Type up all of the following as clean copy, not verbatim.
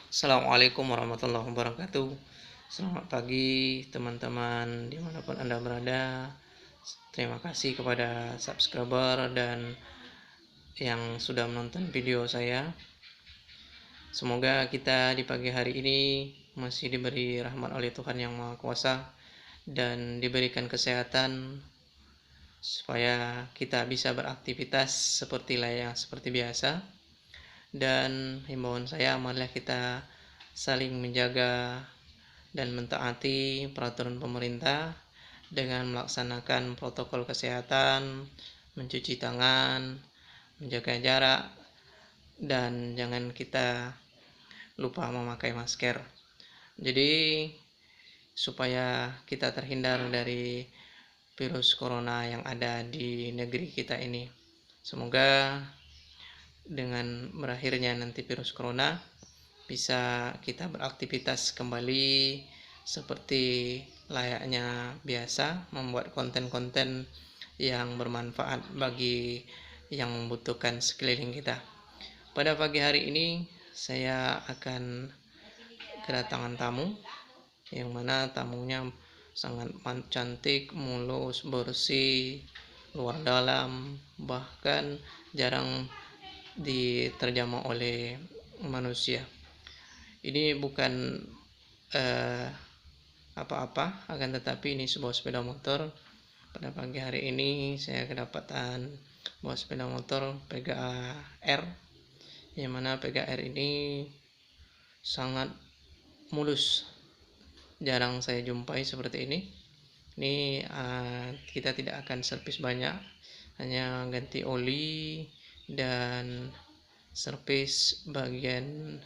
Assalamualaikum warahmatullahi wabarakatuh. Selamat pagi teman-teman dimanapun Anda berada. Terima kasih kepada subscriber dan yang sudah menonton video saya. Semoga kita di pagi hari ini masih diberi rahmat oleh Tuhan Yang Maha Kuasa dan diberikan kesehatan supaya kita bisa beraktivitas seperti biasa. Dan himbauan saya, marilah kita saling menjaga dan mentaati peraturan pemerintah dengan melaksanakan protokol kesehatan, mencuci tangan, menjaga jarak, dan jangan kita lupa memakai masker. Jadi supaya kita terhindar dari virus corona yang ada di negeri kita ini. Semoga dengan berakhirnya nanti virus corona bisa kita beraktivitas kembali seperti layaknya biasa, membuat konten-konten yang bermanfaat bagi yang membutuhkan sekeliling kita. Pada pagi hari ini saya akan kedatangan tamu, yang mana tamunya sangat cantik, mulus, bersih, luar dalam, bahkan jarang diterjamah oleh manusia. Ini bukan apa-apa, akan tetapi ini sebuah sepeda motor. Pada pagi hari ini saya kedapatan sebuah sepeda motor PGA R, yang mana PGA R ini sangat mulus, jarang saya jumpai seperti ini. Ini kita tidak akan servis banyak, hanya ganti oli dan servis bagian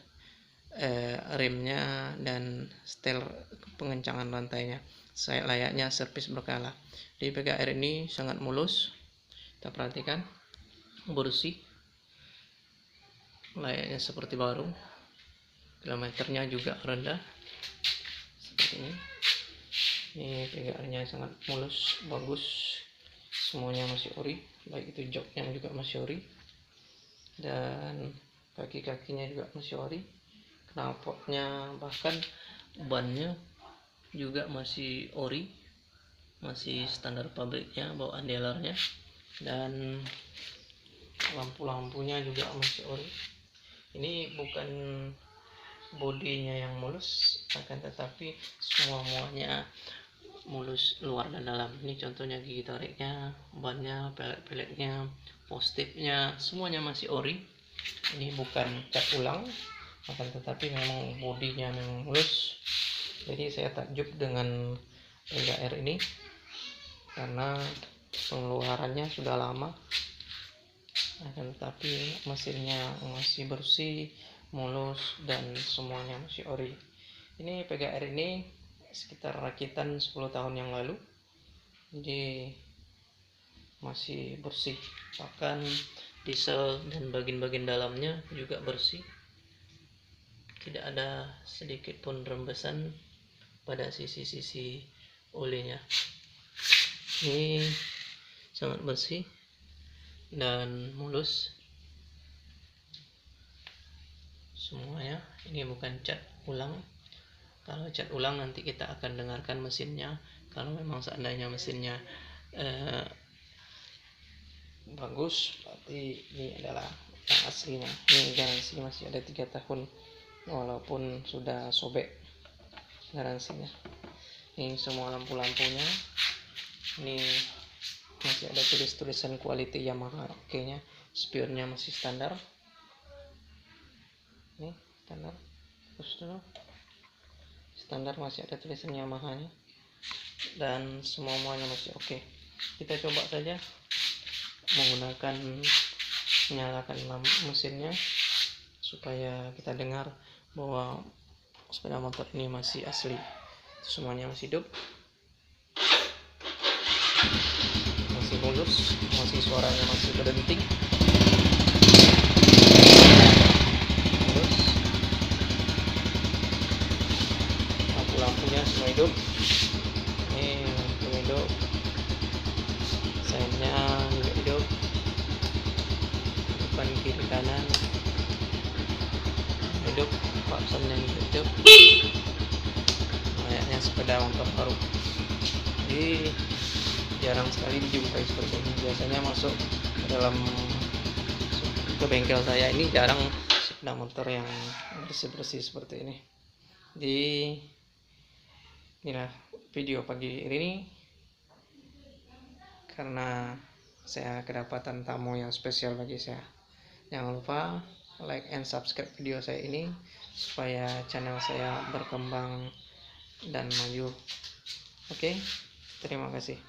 remnya dan setel pengencangan rantainya. Saya layaknya servis berkala. Di PGR ini sangat mulus, kita perhatikan, bersih, layaknya seperti baru. Kilometernya juga rendah seperti ini. Ini PGR-nya sangat mulus, bagus, semuanya masih ori, baik itu joknya juga masih ori dan kaki-kakinya juga masih ori, knalpotnya bahkan bannya juga masih ori, masih standar pabriknya, bawaan dealernya, dan lampu-lampunya juga masih ori. Ini bukan bodinya yang mulus, akan tetapi semuanya mulus luar dan dalam. Ini contohnya gigi tariknya, bannya, pelet-peletnya, positifnya, semuanya masih ori. Ini bukan cat ulang, akan tetapi memang bodinya memang mulus. Jadi saya takjub dengan PGR ini karena pengeluarannya sudah lama, akan tetapi mesinnya masih bersih, mulus, dan semuanya masih ori. Ini PGR ini sekitar rakitan 10 tahun yang lalu, jadi masih bersih, bahkan diesel dan bagian-bagian dalamnya juga bersih, tidak ada sedikit pun rembesan pada sisi-sisi olinya. Ini sangat bersih dan mulus semuanya. Ini bukan cat ulang. Kalau cat ulang nanti kita akan dengarkan mesinnya. Kalau memang seandainya mesinnya bagus, berarti ini adalah yang aslinya. Ini garansi masih ada 3 tahun walaupun sudah sobek garansinya. Ini semua lampu-lampunya, ini masih ada tulisan quality Yamaha nya, spionnya masih standar. Ini standar, terus dulu standar, masih ada tulisan Yamaha nya, dan semuanya masih oke. Kita coba saja menggunakan, menyalakan mesinnya supaya kita dengar bahwa sepeda motor ini masih asli, semuanya masih hidup, masih mulus, masih suaranya masih berdenting, mulus, lampu-lampunya semua hidup. Ini lampu hidup, sennya juga hidup, depan kiri kanan hidup, pesannya itu kayaknya sepeda motor baru. Jadi jarang sekali dijumpai seperti ini. Biasanya masuk ke bengkel saya ini jarang sepeda motor yang bersih-bersih seperti ini. Jadi inilah video pagi ini, karena saya kedapatan tamu yang spesial bagi saya. Jangan lupa like and subscribe video saya ini supaya channel saya berkembang dan maju. Oke, terima kasih.